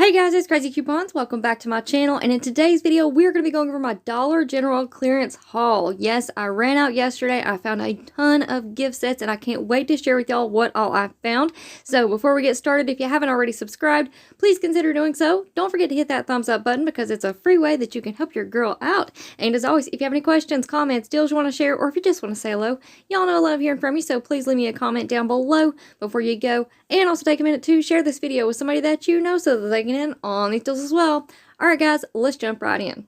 Hey guys, it's Craz-E Coupons. Welcome back to my channel, and in today's video we're going to be going over my Dollar General clearance haul. Yes, I ran out yesterday. I found a ton of gift sets and I can't wait to share with y'all what all I found. So before we get started, if you haven't already subscribed, please consider doing so. Don't forget to hit that thumbs up button because it's a free way that you can help your girl out. And as always, if you have any questions, comments, deals you want to share, or if you just want to say hello, y'all know I love hearing from you, so please leave me a comment down below before you go. And also take a minute to share this video with somebody that you know so that they can in on these deals as well. Alright guys, let's jump right in.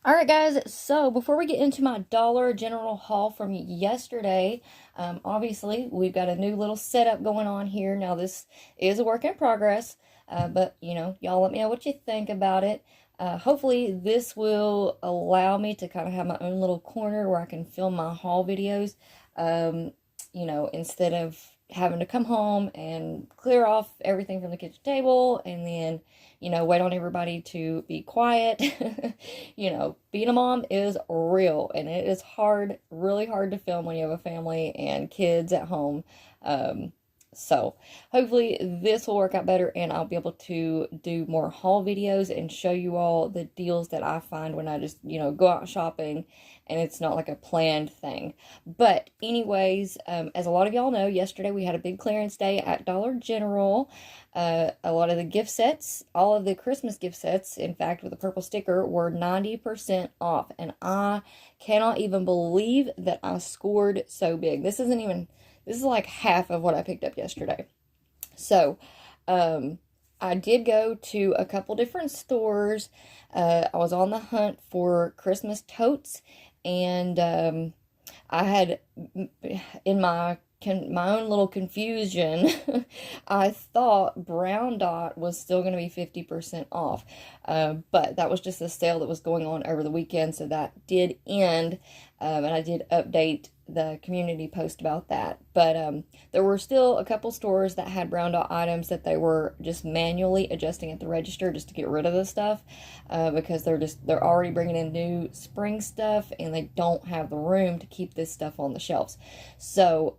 Alright guys, so before we get into my Dollar General haul from yesterday, obviously we've got a new little setup going on here. Now this is a work in progress, but you know, y'all let me know what you think about it. Hopefully this will allow me to kind of have my own little corner where I can film my haul videos, you know, instead of having to come home and clear off everything from the kitchen table and then, you know, wait on everybody to be quiet. You know, being a mom is real and it is hard, really hard to film when you have a family and kids at home. So hopefully this will work out better and I'll be able to do more haul videos and show you all the deals that I find when I just, you know, go out shopping and it's not like a planned thing. But anyways, as a lot of y'all know, yesterday we had a big clearance day at Dollar General. A lot of the gift sets, all of the Christmas gift sets, in fact, with a purple sticker, were 90% off. And I cannot even believe that I scored so big. This is like half of what I picked up yesterday. So, I did go to a couple different stores. I was on the hunt for Christmas totes, and I had, in my own little confusion, I thought Brown Dot was still going to be 50% off, but that was just a sale that was going on over the weekend, so that did end, and I did update the community post about that. But there were still a couple stores that had Brown Dot items that they were just manually adjusting at the register just to get rid of the stuff, because they're already bringing in new spring stuff and they don't have the room to keep this stuff on the shelves. So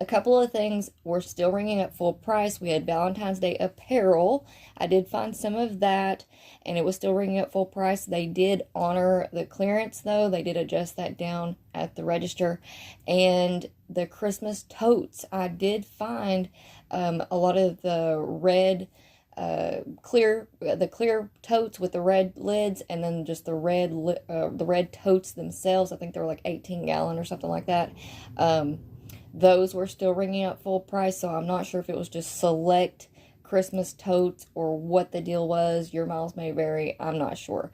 a couple of things were still ringing up full price. We had Valentine's Day apparel. I did find some of that, and it was still ringing up full price. They did honor the clearance, though. They did adjust that down at the register. And the Christmas totes, I did find a lot of the red clear totes with the red lids, and then just the red totes themselves. I think they were like 18-gallon or something like that. Those were still ringing up full price, so I'm not sure if it was just select Christmas totes or what the deal was. Your miles may vary. I'm not sure.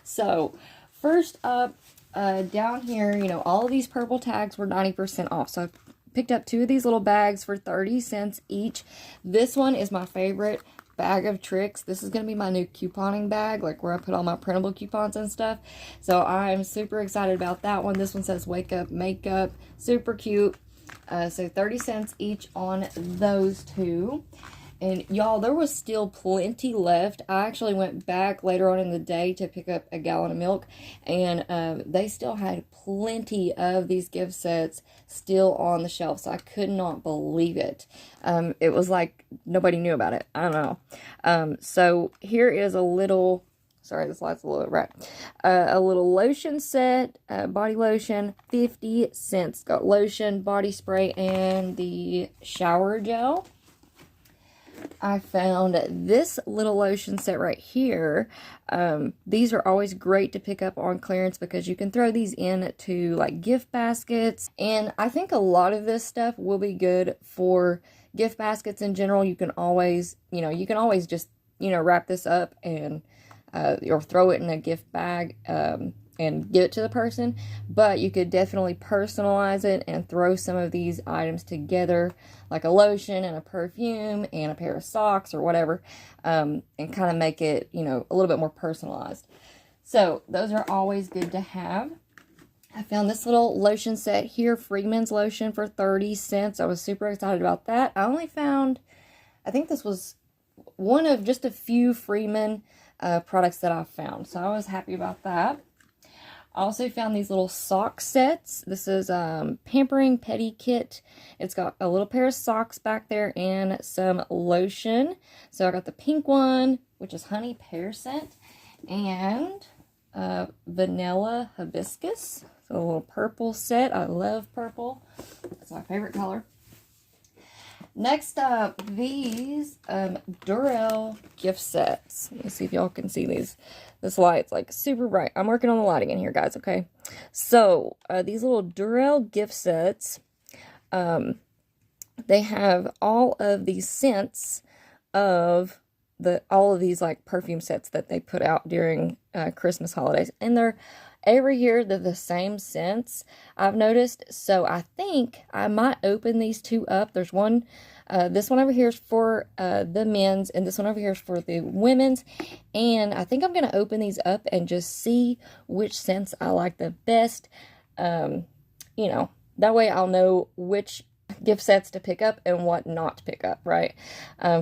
So, first up, down here, you know, all of these purple tags were 90% off. So, I picked up two of these little bags for 30 cents each. This one is my favorite bag of tricks. This is going to be my new couponing bag, like where I put all my printable coupons and stuff. So, I'm super excited about that one. This one says Wake Up Makeup. Super cute. So 30 cents each on those two. And y'all, there was still plenty left. I actually went back later on in the day to pick up a gallon of milk, and they still had plenty of these gift sets still on the shelf. So I could not believe it. It was like nobody knew about it. I don't know. So here is a little... Sorry, this light's a little bit bright. A little lotion set, body lotion, 50 cents. Got lotion, body spray, and the shower gel. I found this little lotion set right here. These are always great to pick up on clearance because you can throw these into like gift baskets. And I think a lot of this stuff will be good for gift baskets in general. You can always, you know, just, you know, wrap this up and or throw it in a gift bag and give it to the person. But you could definitely personalize it and throw some of these items together, like a lotion and a perfume and a pair of socks or whatever, and kind of make it, you know, a little bit more personalized. So those are always good to have. I found this little lotion set here, Freeman's lotion, for 30 cents. I was super excited about that. I only found, I think this was one of just a few Freeman products that I found, so I was happy about that. I also found these little sock sets. This is Pampering Petty Kit. It's got a little pair of socks back there and some lotion. So I got the pink one, which is Honey Pear Scent, and Vanilla Hibiscus. So a little purple set. I love purple. That's my favorite color. Next up, these Durell gift sets. Let me see if y'all can see these. This light's like super bright. I'm working on the lighting in here, guys, okay? So, these little Durell gift sets, they have all of these scents of all of these like perfume sets that they put out during Christmas holidays. And every year they're the same scents, I've noticed. So I think I might open these two up. There's one, this one over here is for the men's, and this one over here is for the women's. And I think I'm going to open these up and just see which scents I like the best. You know, that way I'll know which gift sets to pick up and what not to pick up, right?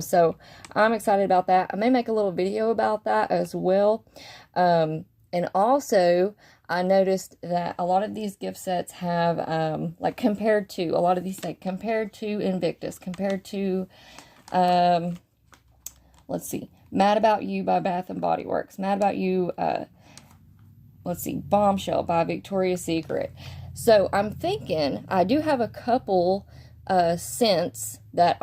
So I'm excited about that. I may make a little video about that as well. And also, I noticed that a lot of these gift sets have, like, compared to, a lot of these say, compared to Invictus, compared to, let's see, Mad About You by Bath & Body Works, Mad About You, let's see, Bombshell by Victoria's Secret. So, I'm thinking, I do have a couple, scents that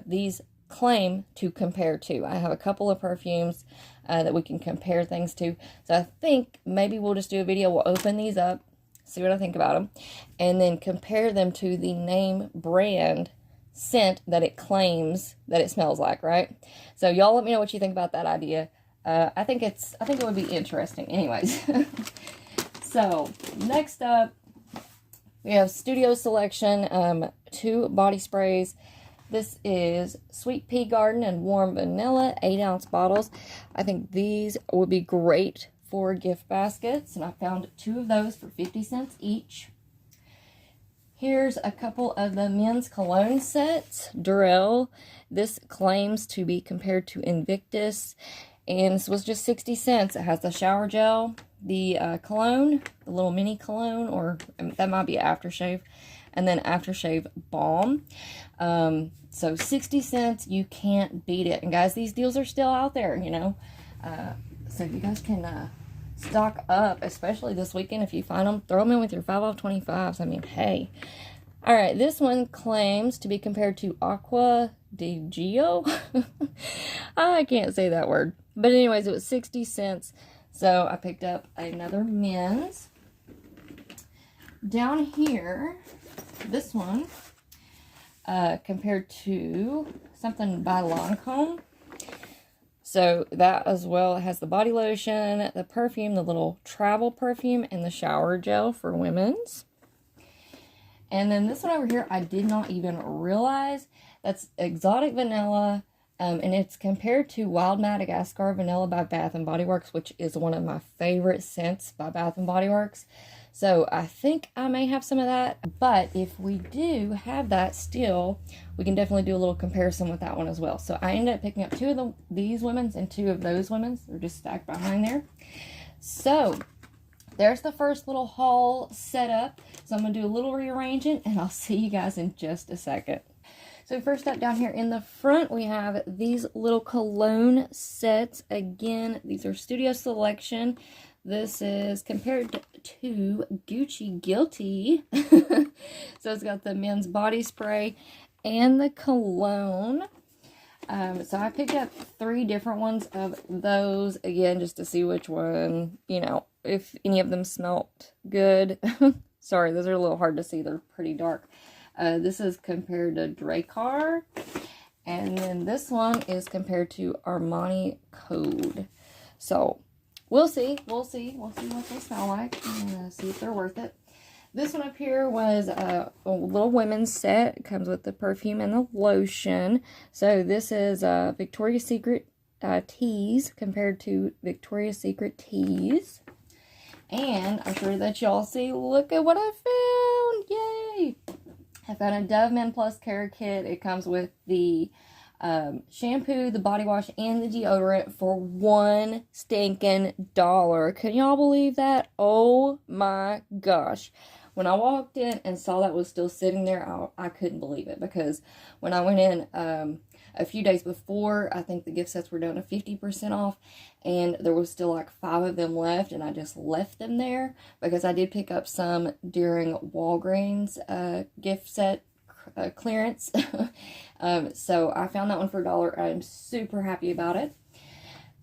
these claim to compare to. I have a couple of perfumes that we can compare things to. So I think maybe we'll just do a video. We'll open these up, see what I think about them, and then compare them to the name brand scent that it claims that it smells like, right? So y'all let me know what you think about that idea. I think it would be interesting. Anyways. So next up, we have Studio Selection, 2 body sprays. This is Sweet Pea Garden and Warm Vanilla, 8-ounce bottles. I think these would be great for gift baskets, and I found 2 of those for 50 cents each. Here's a couple of the men's cologne sets, Durell. This claims to be compared to Invictus, and this was just 60 cents. It has the shower gel, the cologne, the little mini cologne, or that might be aftershave, and then aftershave balm. So 60 cents, you can't beat it. And guys, these deals are still out there, you know. So you guys can stock up, especially this weekend. If you find them, throw them in with your 5 off 25s. I mean, hey. All right, this one claims to be compared to Aqua di Gio. I can't say that word. But anyways, it was 60 cents. So I picked up another men's. Down here, this one, compared to something by Lancome. So that as well, it has the body lotion, the perfume, the little travel perfume, and the shower gel for women's. And then this one over here, I did not even realize. That's Exotic Vanilla, and it's compared to Wild Madagascar Vanilla by Bath & Body Works, which is one of my favorite scents by Bath & Body Works. So I think I may have some of that, but if we do have that still, we can definitely do a little comparison with that one as well. So I ended up picking up 2 of these women's and 2 of those women's. They're just stacked behind there. So there's the first little haul set up. So I'm going to do a little rearranging, and I'll see you guys in just a second. So first up, down here in the front, we have these little cologne sets. Again, these are Studio Selection. This is compared to Gucci Guilty. So it's got the men's body spray and the cologne. So I picked up 3 different ones of those, again, just to see which one, you know, if any of them smelt good. Sorry, those are a little hard to see. They're pretty dark. This is compared to Dracar. And then this one is compared to Armani Code. So we'll see. We'll see what they smell like, and see if they're worth it. This one up here was a little women's set. It comes with the perfume and the lotion. So this is Victoria's Secret Tease compared to Victoria's Secret Tease. And I'm sure that y'all see, look at what I found. Yay! I found a Dove Men Plus Care Kit. It comes with the shampoo, the body wash, and the deodorant for $1 stinking dollar. Can y'all believe that? Oh my gosh. When I walked in and saw that was still sitting there, I couldn't believe it, because when I went in a few days before, I think the gift sets were down to 50% off, and there was still like 5 of them left, and I just left them there because I did pick up some during Walgreens gift set clearance. So I found that one for $1. I'm super happy about it.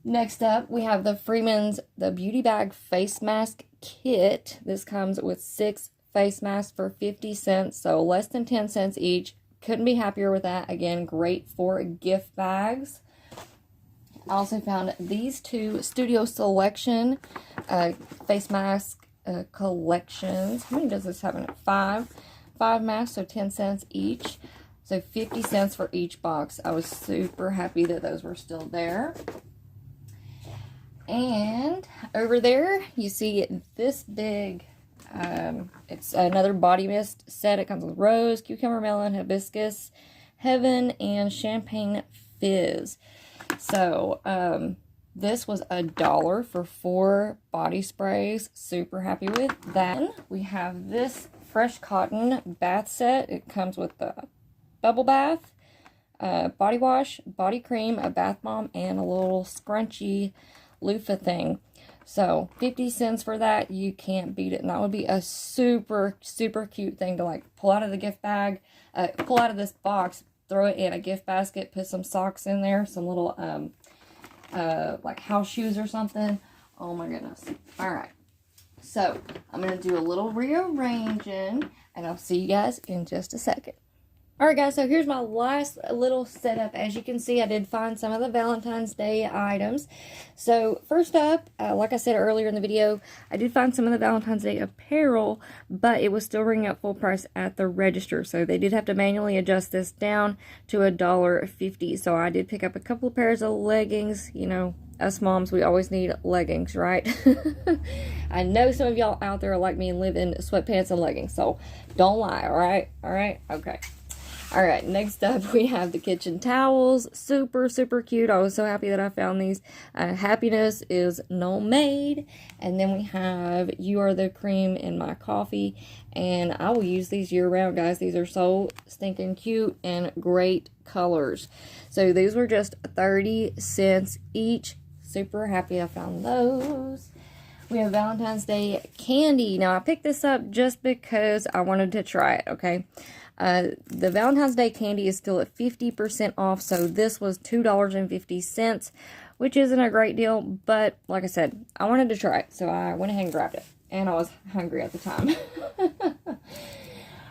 Next up, we have the Freeman's The Beauty Bag Face Mask Kit. This comes with 6 face masks for 50 cents, so less than 10 cents each. Couldn't be happier with that. Again, great for gift bags. I also found these 2 Studio Selection face mask collections. How many does this have in it? 5 masks, so 10 cents each. So 50 cents for each box. I was super happy that those were still there. And over there, you see this big, it's another body mist set. It comes with rose, cucumber melon, hibiscus, heaven, and champagne fizz. So, this was $1 for 4 body sprays. Super happy with that. We have this fresh cotton bath set. It comes with the bubble bath, body wash, body cream, a bath bomb, and a little scrunchy loofah thing. So 50 cents for that. You can't beat it. And that would be a super, super cute thing to like pull out of the gift bag, pull out of this box, throw it in a gift basket, put some socks in there, some little like house shoes or something. Oh my goodness. All right. So I'm going to do a little rearranging, and I'll see you guys in just a second. Alright guys, so here's my last little setup. As you can see, I did find some of the Valentine's Day items. So first up, like I said earlier in the video, I did find some of the Valentine's Day apparel, but it was still ringing up full price at the register. So they did have to manually adjust this down to $1.50. So I did pick up a couple of pairs of leggings. You know, us moms, we always need leggings, right? I know some of y'all out there are like me and live in sweatpants and leggings, so don't lie, alright? Alright? Okay. Alright, next up we have the kitchen towels. Super, super cute. I was so happy that I found these. Happiness is no maid. And then we have You Are the Cream in My Coffee. And I will use these year round, guys. These are so stinking cute and great colors. So these were just 30 cents each. Super happy I found those. We have Valentine's Day candy. Now, I picked this up just because I wanted to try it, okay? The Valentine's Day candy is still at 50% off, so this was $2.50, which isn't a great deal, but like I said, I wanted to try it, so I went ahead and grabbed it, and I was hungry at the time.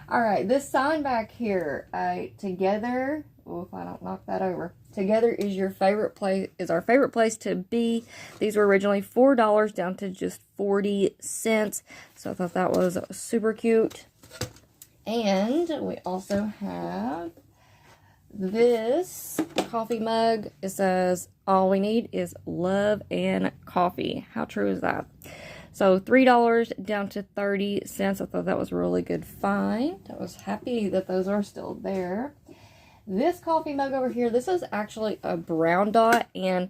Alright, this sign back here, together, oh, if I don't knock that over, together is your favorite place, is our favorite place to be. These were originally $4 down to just 40 cents, so I thought that was super cute. And we also have this coffee mug. It says, all we need is love and coffee. How true is that? So $3 down to 30 cents. I thought that was a really good find. I was happy that those are still there. This coffee mug over here, this is actually a brown dot. And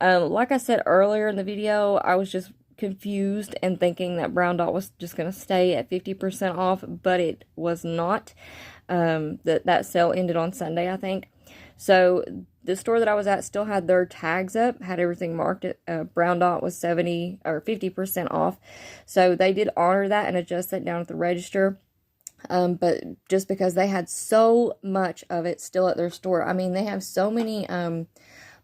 like I said earlier in the video, I was just confused and thinking that brown dot was just going to stay at 50% off, but it was not. That sale ended on Sunday, I think. So the store that I was at still had their tags up, had everything marked. Brown dot was 70 or 50% off. So they did honor that and adjust that down at the register. But just because they had so much of it still at their store, I mean, they have so many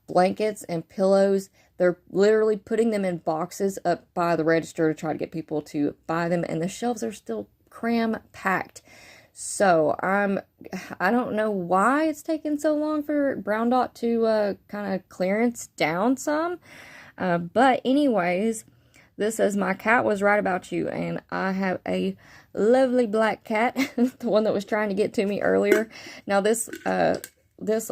blankets and pillows. They're literally putting them in boxes up by the register to try to get people to buy them, and the shelves are still cram-packed. So I don't know why it's taking so long for brown dot to kind of clearance down some. But anyways, this says, my cat was right about you, and I have a lovely black cat, the one that was trying to get to me earlier. Now this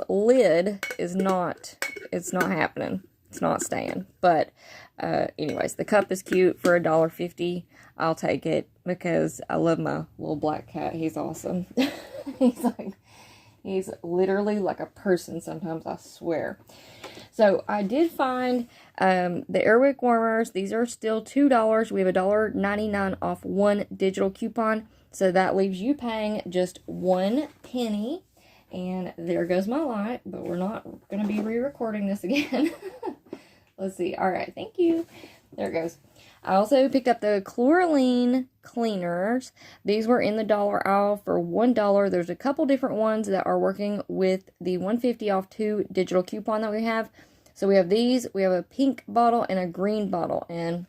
lid is not, it's not happening. It's not staying. But anyways, the cup is cute for $1.50. I'll take it because I love my little black cat. He's awesome. He's literally like a person sometimes, I swear. So I did find the Airwick warmers. These are still $2. We have $1.99 off one digital coupon. So that leaves you paying just 1 penny. And there goes my light, but we're not going to be re-recording this again. Let's see. All right, thank you. There it goes. I also picked up the Chlorine cleaners. These were in the dollar aisle for $1. There's a couple different ones that are working with the 150 off 2 digital coupon that we have. So we have these. We have a pink bottle and a green bottle. And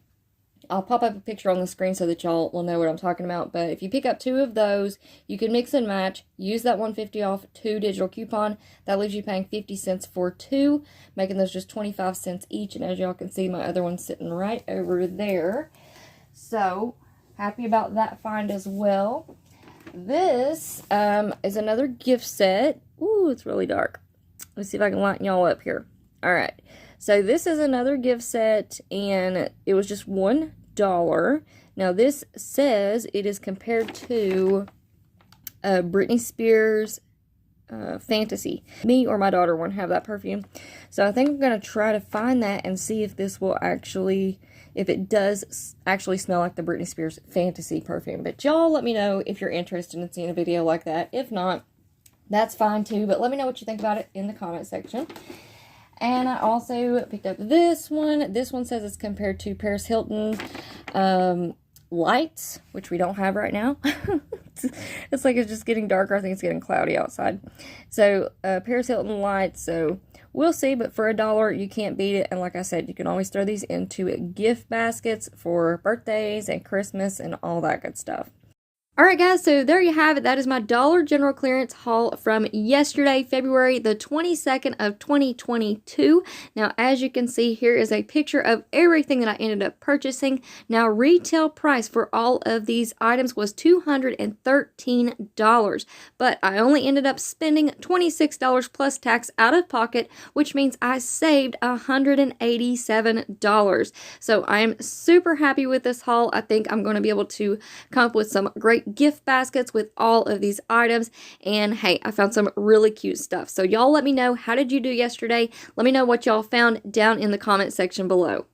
I'll pop up a picture on the screen so that y'all will know what I'm talking about. But if you pick up 2 of those, you can mix and match. Use that 150 off 2 digital coupon. That leaves you paying 50 cents for 2, making those just 25 cents each. And as y'all can see, my other one's sitting right over there. So, happy about that find as well. This is another gift set. Ooh, it's really dark. Let's see if I can lighten y'all up here. All right. So this is another gift set, and it was just $1. Now this says it is compared to Britney Spears Fantasy. Me or my daughter won't have that perfume. So I think I'm going to try to find that and see if this will actually, if it does actually smell like the Britney Spears Fantasy perfume. But y'all let me know if you're interested in seeing a video like that. If not, that's fine too. But let me know what you think about it in the comment section. And I also picked up this one. This one says it's compared to Paris Hilton lights, which we don't have right now. It's like it's just getting darker. I think it's getting cloudy outside. So Paris Hilton lights. So we'll see. But for $1, you can't beat it. And like I said, you can always throw these into gift baskets for birthdays and Christmas and all that good stuff. Alright guys, so there you have it. That is my Dollar General clearance haul from yesterday, February the 22nd of 2022. Now, as you can see, here is a picture of everything that I ended up purchasing. Now, retail price for all of these items was $213, but I only ended up spending $26 plus tax out of pocket, which means I saved $187. So I am super happy with this haul. I think I'm going to be able to come up with some great gift baskets with all of these items. And hey, I found some really cute stuff. So y'all let me know, how did you do yesterday? Let me know what y'all found down in the comment section below.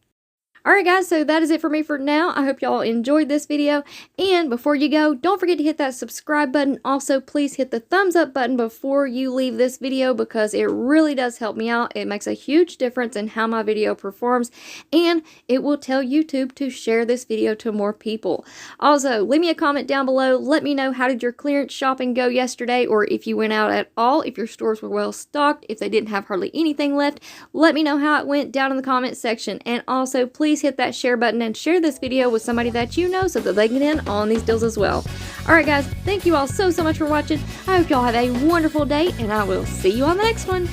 Alright guys, so that is it for me for now. I hope y'all enjoyed this video. And before you go, don't forget to hit that subscribe button. Also, please hit the thumbs up button before you leave this video because it really does help me out. It makes a huge difference in how my video performs. And it will tell YouTube to share this video to more people. Also, leave me a comment down below. Let me know, how did your clearance shopping go yesterday? Or if you went out at all, if your stores were well stocked, if they didn't have hardly anything left. Let me know how it went down in the comment section. And also, please hit that share button and share this video with somebody that you know so that they can get in on these deals as well. Alright guys, thank you all so much for watching. I hope y'all have a wonderful day, and I will see you on the next one.